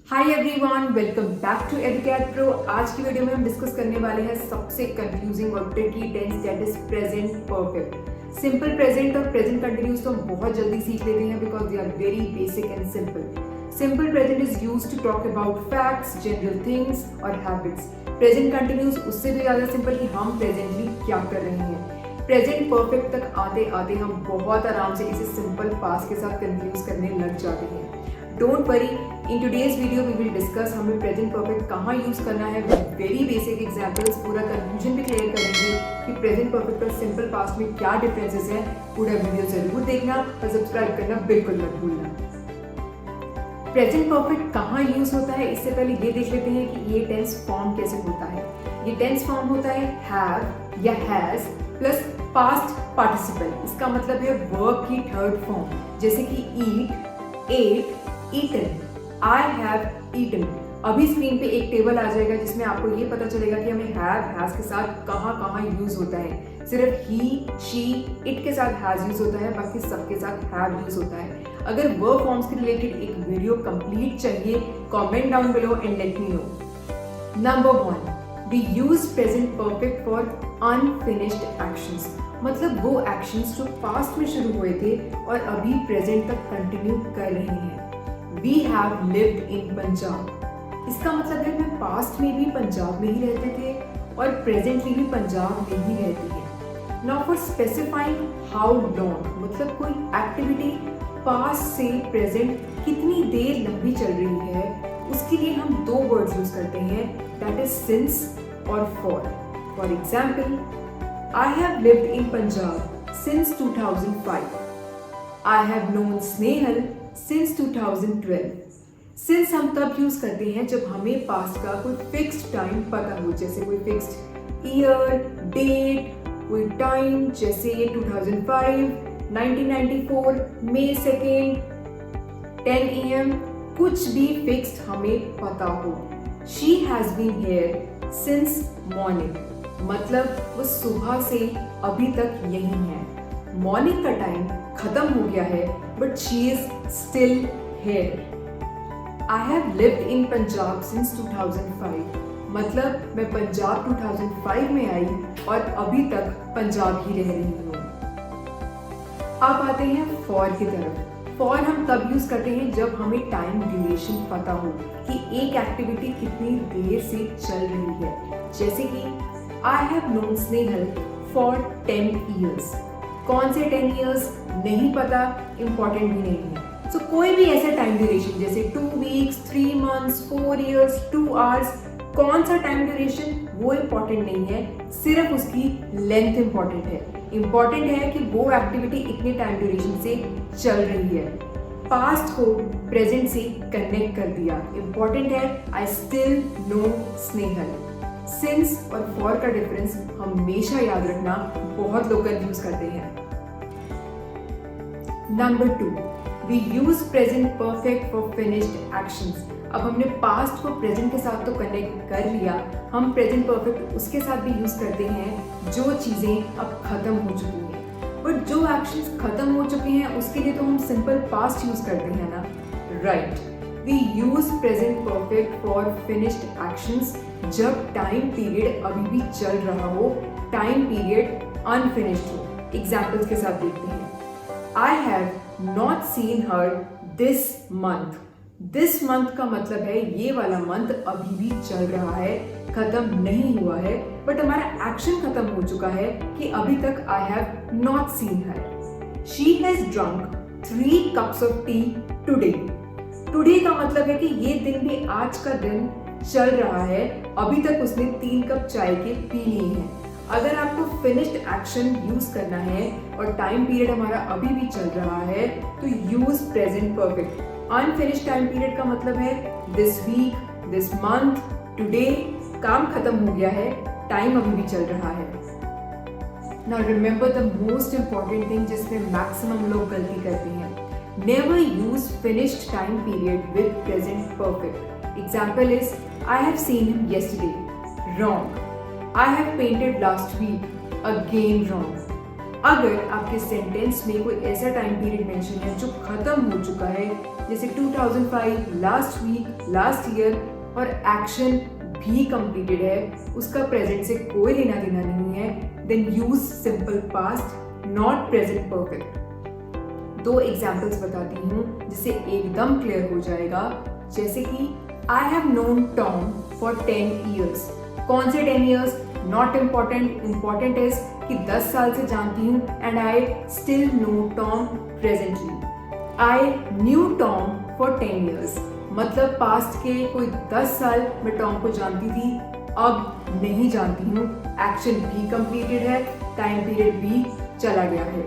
Hi everyone, welcome back to Educate Pro. आज की video में हम डिस्कस करने वाले हैं सबसे कंफ्यूजिंग और tricky tense that is present perfect. Simple present और प्रेजेंट कंटिन्यूस तो हम बहुत जल्दी सीख लेते हैं because they are very basic and simple. Simple present is used to talk about facts, general things और हैबिट्स। प्रेजेंट कंटिन्यूस उससे भी ज्यादा सिंपल कि हम प्रेजेंटली क्या कर रहे हैं। प्रेजेंट परफेक्ट तक आते आते हम बहुत आराम से इसे सिंपल पास्ट के साथ कंफ्यूज करने लग जाते हैं। Don't worry, in today's video we will discuss हमें प्रेजेंट परफेक्ट कहाँ यूज करना है विद वेरी बेसिक एग्जांपल्स। पूरा कंफ्यूजन भी क्लियर करेंगे कि प्रेजेंट परफेक्ट और सिंपल पास्ट में क्या डिफरेंसेस हैं। पूरा वीडियो जरूर देखना और सब्सक्राइब करना बिल्कुल मत भूलना। प्रेजेंट परफेक्ट कहाँ यूज होता है, इससे पहले ये देख लेते हैं कि ये टेंस फॉर्म कैसे होता है। ये टेंस फॉर्म होता है हैव या हैज प्लस पास्ट पार्टिसिपल। इसका मतलब है वर्ब की थर्ड फॉर्म, जैसे कि eat, ate, eaten, I have eaten. अभी स्क्रीन पे एक टेबल आ जाएगा जिसमें आपको ये पता चलेगा कि हमें हैव हैज के साथ कहाँ कहाँ यूज होता है। सिर्फ ही, शी, इट के साथ हैज यूज होता है, बाकी सबके साथ हैव यूज होता है। अगर वर्ब फॉर्म्स के रिलेटेड एक वीडियो कंप्लीट चाहिए, comment down below and let me know. Number 1, we use present perfect for unfinished actions. मतलब वो एक्शंस जो पास्ट में शुरू हुए थे और अभी प्रेजेंट तक कंटिन्यू कर रहे हैं। We have lived in Punjab. इसका मतलब है मैं पास्ट में भी पंजाब में ही रहते थे और प्रेजेंटली भी पंजाब में ही रहते हैं। Now for specifying how long, मतलब कोई एक्टिविटी पास्ट से प्रेजेंट कितनी देर लंबी चल रही है, उसके लिए हम दो वर्ड्स यूज करते हैं, दैट इज सिंस और for. For example, I have lived in Punjab since 2005. I have known Snehal since 2012. Since हम तब यूज करते हैं जब हमें पास्ट का कोई फिक्स्ड टाइम पता हो, जैसे कोई फिक्स्ड ईयर, डेट, कोई टाइम, जैसे 2005, 1994, May 2nd, 10 AM, कुछ भी फिक्स्ड हमें पता हो। She has been here since morning, मतलब वो सुबह से अभी तक यही है। मॉर्निंग का टाइम खत्म हो गया है but she is still here. I have lived in Punjab since 2005, मतलब मैं पंजाब 2005 में आई और अभी तक पंजाब ही रह रही हूँ। अब आते हैं फॉर की तरफ। फॉर हम तब यूज करते हैं जब हमें टाइम ड्यूरेशन पता हो कि एक एक्टिविटी कितनी देर से चल रही है, जैसे कि I have known Snehal for 10 years। कौन से 10 years नहीं पता, इंपॉर्टेंट भी नहीं है। सो कोई भी ऐसा टाइम ड्यूरेशन जैसे 2 weeks, 3 months, 4 years, 2 hours, कौन सा टाइम ड्यूरेशन वो इंपॉर्टेंट नहीं है, सिर्फ उसकी लेंथ इंपॉर्टेंट है। इंपॉर्टेंट है कि वो एक्टिविटी इतने टाइम ड्यूरेशन से चल रही है। पास्ट को प्रेजेंट से कनेक्ट कर दिया। इंपॉर्टेंट है I still know Snehal. Since और फॉर का डिफरेंस हमेशा याद रखना, बहुत लोग कंफ्यूज करते हैं। Number 2, we use present perfect for finished actions. अब हमने पास्ट को प्रेजेंट के साथ तो कनेक्ट कर लिया, हम प्रेजेंट परफेक्ट उसके साथ भी यूज करते हैं जो चीजें अब खत्म हो चुकी हैं। बट जो एक्शंस खत्म हो चुके हैं उसके लिए तो हम सिंपल पास्ट यूज करते हैं ना, right. We use present perfect for finished actions जब टाइम पीरियड अभी भी चल रहा हो, टाइम पीरियड अनफिनिश्ड हो। एग्जाम्पल्स के साथ देखते हैं। I have not seen her this month. This month का मतलब है ये वाला मंथ अभी भी चल रहा है, खत्म नहीं हुआ है, बट हमारा एक्शन खत्म हो चुका है कि अभी तक I have not seen her. She has drunk 3 cups of tea today. Today का मतलब है कि ये दिन भी आज का दिन चल रहा है, अभी तक उसने 3 कप चाय के पी ली है। अगर आपको फिनिश्ड एक्शन यूज करना है और टाइम पीरियड हमारा अभी भी चल रहा है तो use present perfect. Unfinished time period का मतलब है this week, this month, today. काम खत्म हो गया है, टाइम अभी भी चल रहा है। Now remember the most important thing जिसमें मैक्सिमम लोग गलती करते हैं। Never use finished time period with present perfect. Example is I have seen him yesterday, wrong. I have painted last week, again wrong. अगर आपके सेंटेंस में कोई ऐसा टाइम पीरियड मेंशन है जो खत्म हो चुका है, जैसे 2005, लास्ट वीक, लास्ट ईयर, और एक्शन भी कंप्लीटेड है, उसका प्रेजेंट से कोई लेना देना नहीं है, then use simple past, not present perfect. 2 examples बताती हूँ जिससे एकदम क्लियर हो जाएगा। जैसे कि I have known Tom for 10 years. कौन से 10 years? Not important, important is कि 10 साल से जानती हूँ and I still know Tom presently. I knew Tom for 10 years, मतलब पास्ट के कोई 10 साल मैं टॉम को जानती थी, अब नहीं जानती हूँ। एक्शन भी कंप्लीटेड है, टाइम पीरियड भी चला गया है।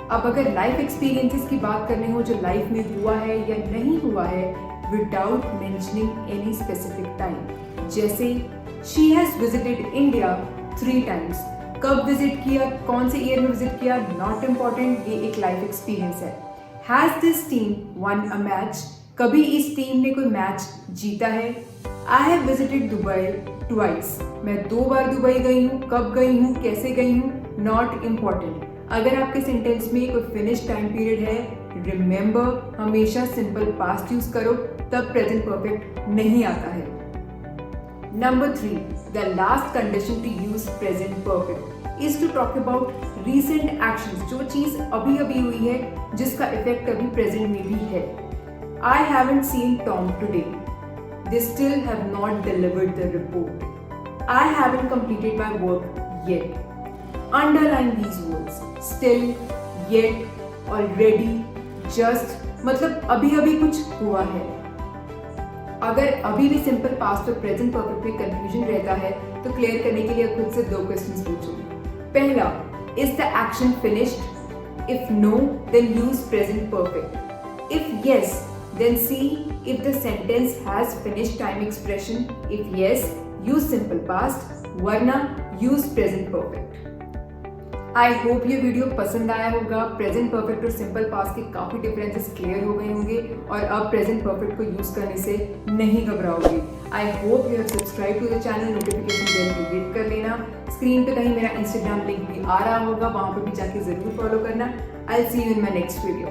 अब अगर लाइफ एक्सपीरियंसेस की बात करनी हो जो लाइफ में हुआ है या नहीं हुआ है without mentioning any specific time, जैसे she has visited India 3 times। कब विजिट किया, कौन से ईयर में विजिट किया, नॉट इम्पॉर्टेंट, ये एक लाइफ एक्सपीरियंस है। Has this team one a match, कभी इस टीम ने कोई मैच जीता है। I have visited Dubai twice, मैं 2 बार दुबई गई हूँ, कब गई हूँ, कैसे गई हूँ, नॉट इम्पॉर्टेंट। अगर आपके सेंटेंस में कोई फिनिश टाइम पीरियड है, रिमेंबर हमेशा सिंपल पास्ट यूज करो, तब प्रेजेंट परफेक्ट नहीं आता है। Number 3, the last condition to use present perfect is to talk about recent actions, जो चीज अभी अभी हुई है जिसका इफेक्ट अभी प्रेजेंट में भी है। I haven't seen Tom today. They still have not delivered the report. I haven't completed my work yet. Underline these words: still, yet, already, just, मतलब अभी अभी कुछ हुआ है। अगर अभी भी सिंपल पास्ट और प्रेजेंट परफेक्ट में कंफ्यूजन रहता है तो क्लियर करने के लिए खुद से 2 क्वेश्चंस पूछो। पहला, is the action finished? If no, then use present perfect. If yes, then see if the sentence has finished time expression. If yes, use simple past, वरना use present perfect. I hope ये video पसंद आया होगा। Present perfect और simple past के काफ़ी differences clear हो गए होंगे और अब प्रेजेंट परफेक्ट को यूज़ करने से नहीं घबराओगे। I hope you have subscribe to the channel, notification bell को हिट कर लेना। स्क्रीन पे कहीं मेरा इंस्टाग्राम लिंक भी आ रहा होगा, वहाँ पे भी जाके ज़रूर फॉलो करना। I will see you in my next video.